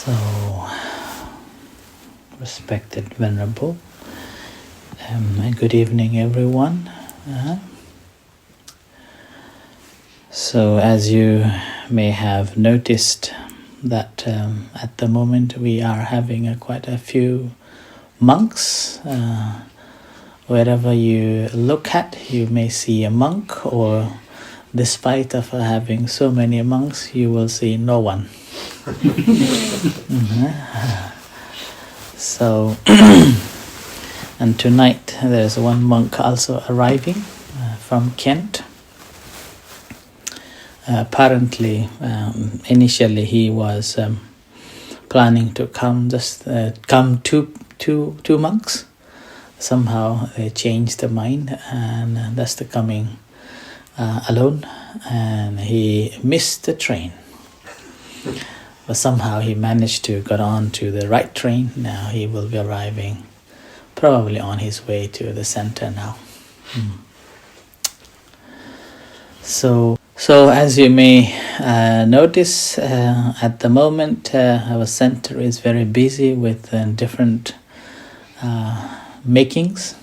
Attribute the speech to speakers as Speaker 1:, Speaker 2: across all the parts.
Speaker 1: So, respected Venerable, good evening everyone. So as you may have noticed that at the moment we are having quite a few monks. Wherever you look at, you may see a monk, or despite of having so many monks, you will see no one. So, and tonight there's one monk also arriving from Kent. Apparently, initially he was planning to come two monks. Somehow they changed their mind, and that's the coming alone, and he missed the train. But somehow he managed to get on to the right train. Now he will be arriving, probably on his way to the center now. So as you may notice, at the moment our center is very busy with different makings,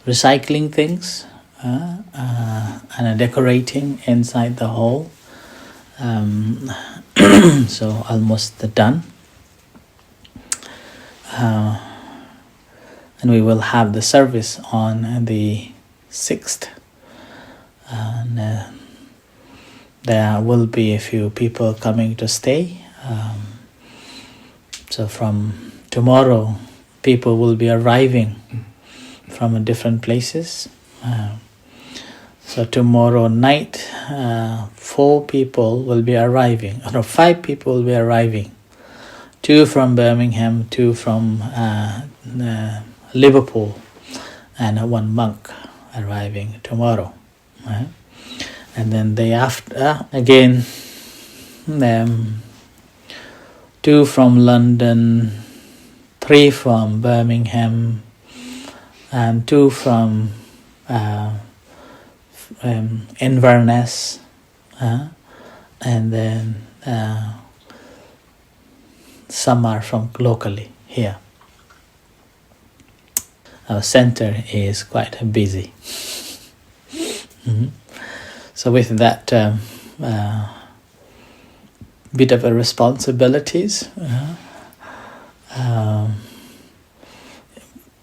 Speaker 1: recycling things, and decorating inside the hall. So almost done. And we will have the service on the 6th. And there will be a few people coming to stay. So from tomorrow, people will be arriving from different places. So tomorrow night, 4 people will be arriving. No, 5 people will be arriving. 2 from Birmingham, 2 from Liverpool, and 1 monk arriving tomorrow. And then day after, again, 2 from London, 3 from Birmingham, and 2 from Inverness, and then some are from locally here. Our center is quite busy. So with that bit of a responsibilities,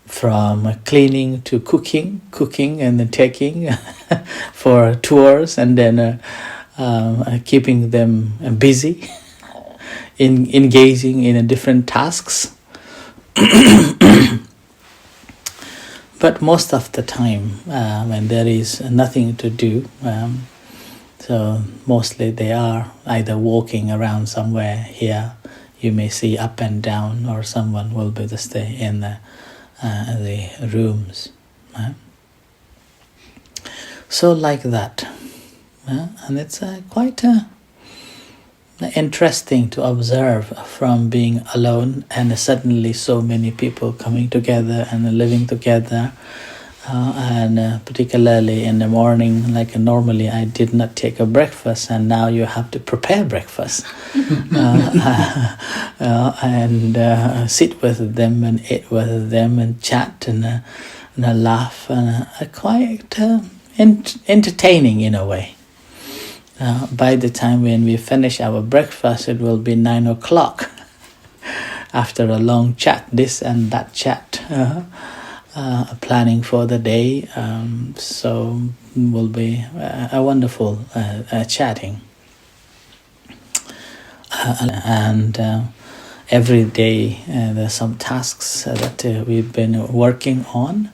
Speaker 1: from cleaning to cooking and then taking for tours, and then keeping them busy, engaging in different tasks. But most of the time, when there is nothing to do, so mostly they are either walking around somewhere here. You may see up and down, or someone will be just in the rooms. So like that. And it's quite interesting to observe from being alone and suddenly so many people coming together and living together. And particularly in the morning, like normally I did not take a breakfast, and now you have to prepare breakfast and sit with them and eat with them and chat and laugh, and quite entertaining in a way. By the time when we finish our breakfast, it will be 9 o'clock after a long chat, this and that chat. Planning for the day, so will be a wonderful chatting, and every day there's some tasks that we've been working on,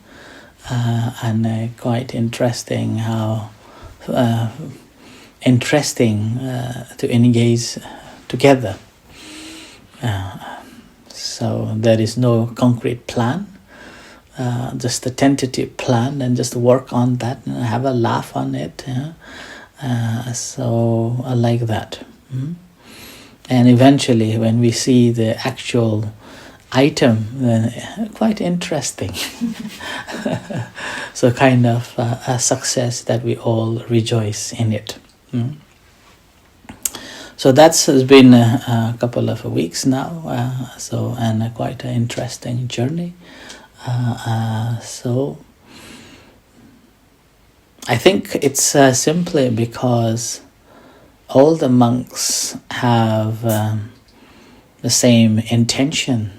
Speaker 1: and quite interesting how to engage together. So there is no concrete plan. Just a tentative plan, and just work on that and have a laugh on it. So I like that. And eventually when we see the actual item, then quite interesting. So kind of a success that we all rejoice in it. So that's has been a couple of weeks now, and quite an interesting journey. So I think it's simply because all the monks have the same intention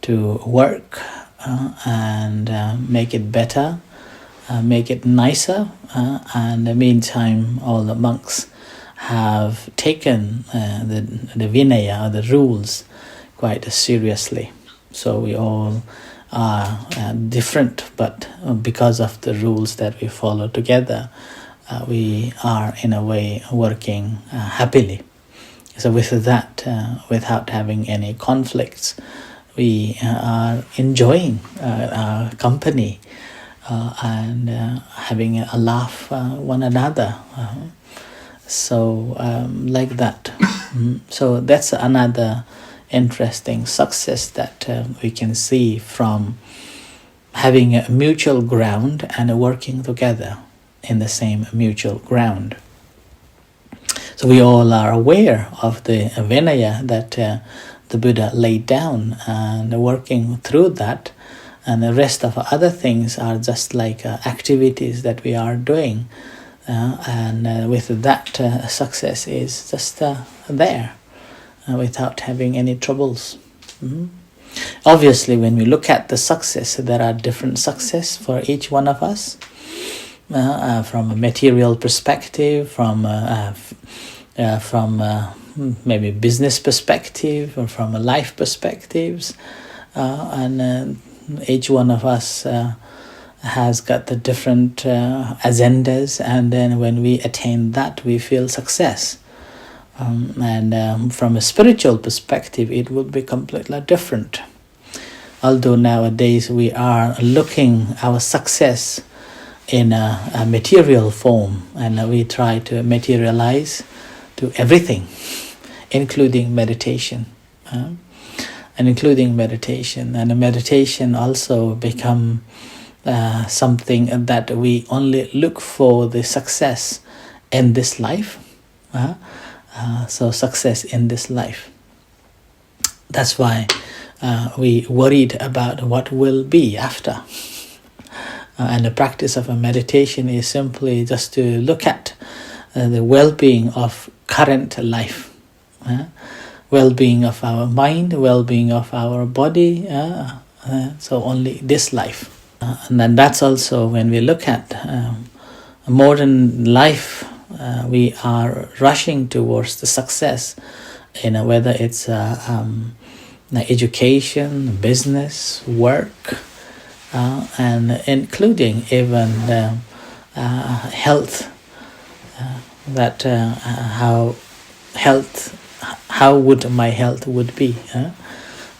Speaker 1: to work and make it better, make it nicer, and in the meantime all the monks have taken the Vinaya, or the rules, quite seriously. So we all are different, but because of the rules that we follow together, we are in a way working happily. So with that, without having any conflicts, we are enjoying our company and having a laugh one another. So like that. So that's another interesting success that we can see from having a mutual ground and working together in the same mutual ground. So we all are aware of the Vinaya that the Buddha laid down, and working through that, and the rest of other things are just like activities that we are doing, and with that success is just there without having any troubles. Obviously, when we look at the success, there are different success for each one of us, from a material perspective, from maybe business perspective, or from a life perspectives, and each one of us has got the different agendas, and then when we attain that, we feel success. And from a spiritual perspective, it would be completely different. Although nowadays we are looking our success in a material form, and we try to materialize to everything, including meditation, and including meditation. And meditation also become something that we only look for the success in this life. So success in this life. That's why we worried about what will be after. And the practice of a meditation is simply just to look at the well-being of current life, well-being of our mind, well-being of our body, so only this life. And then that's also when we look at modern life, we are rushing towards the success in whether it's education, business, work, and including even health. How would my health would be,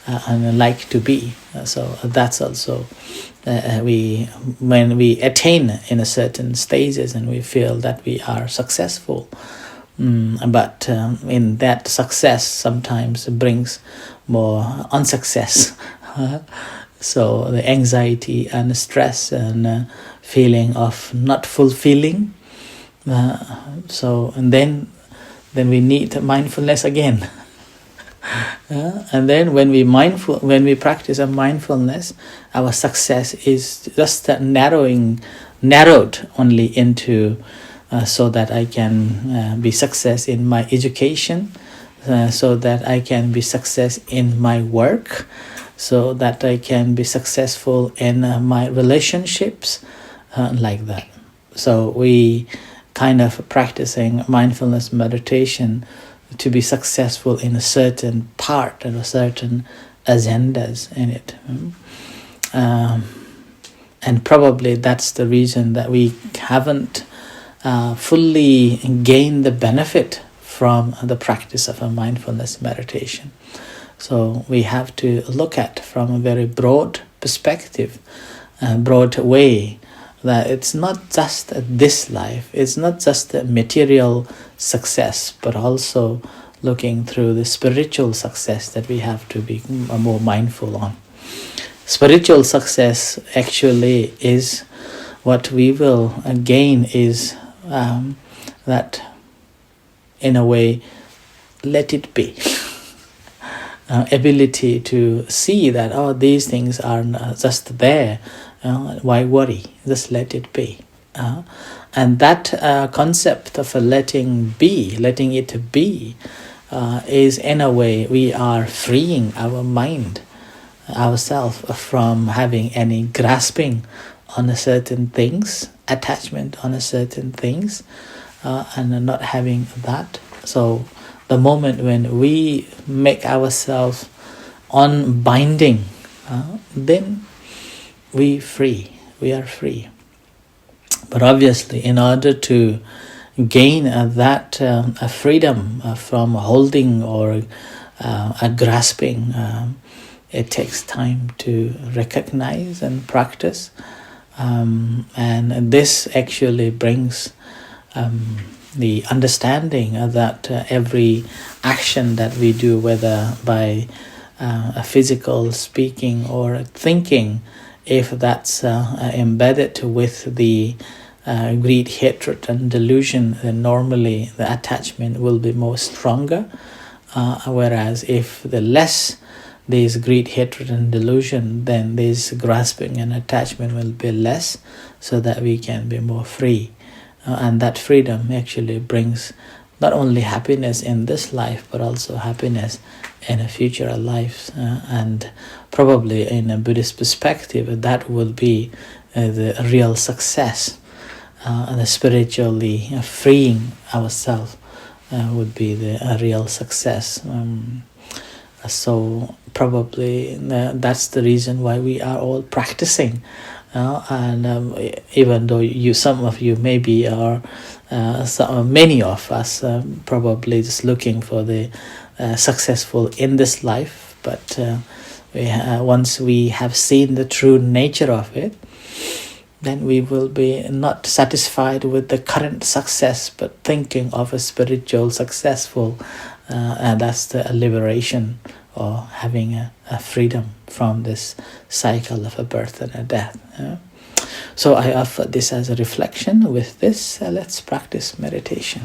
Speaker 1: and like to be. So that's also when we attain in a certain stages, and we feel that we are successful. But in that success sometimes brings more unsuccess. So the anxiety and stress and feeling of not fulfilling. And then we need mindfulness again. And then when we practice a mindfulness, our success is just narrowed only into so that I can be success in my education, so that I can be success in my work, so that I can be successful in my relationships, like that. So we kind of practicing mindfulness meditation to be successful in a certain part and a certain agendas in it. And probably that's the reason that we haven't fully gained the benefit from the practice of a mindfulness meditation. So we have to look at from a very broad perspective, broad way, that it's not just this life, it's not just a material success, but also looking through the spiritual success that we have to be more mindful on. Spiritual success actually is what we will gain is that in a way, let it be. Ability to see that, oh, these things are just there. Why worry? Just let it be. And that concept of letting it be, is in a way we are freeing our mind, ourselves, from having any grasping on a certain things, attachment on a certain things, and not having that. So the moment when we make ourselves unbinding, then we are free. But obviously, in order to gain that freedom from holding or grasping, it takes time to recognize and practice. And this actually brings the understanding that every action that we do, whether by a physical speaking or thinking, if that's embedded with the greed, hatred and delusion, then normally the attachment will be more stronger. Whereas if the less there's greed, hatred and delusion, then this grasping and attachment will be less, so that we can be more free. And that freedom actually brings not only happiness in this life, but also happiness in a future life. And probably in a Buddhist perspective, that will be the real success. And spiritually freeing ourselves would be the real success. So probably that's the reason why we are all practicing. And even though some of you maybe are, many of us probably just looking for the successful in this life, but once we have seen the true nature of it, then we will be not satisfied with the current success, but thinking of a spiritual successful, and that's the liberation, or having a freedom from this cycle of a birth and a death. So I offer this as a reflection. With this, let's practice meditation.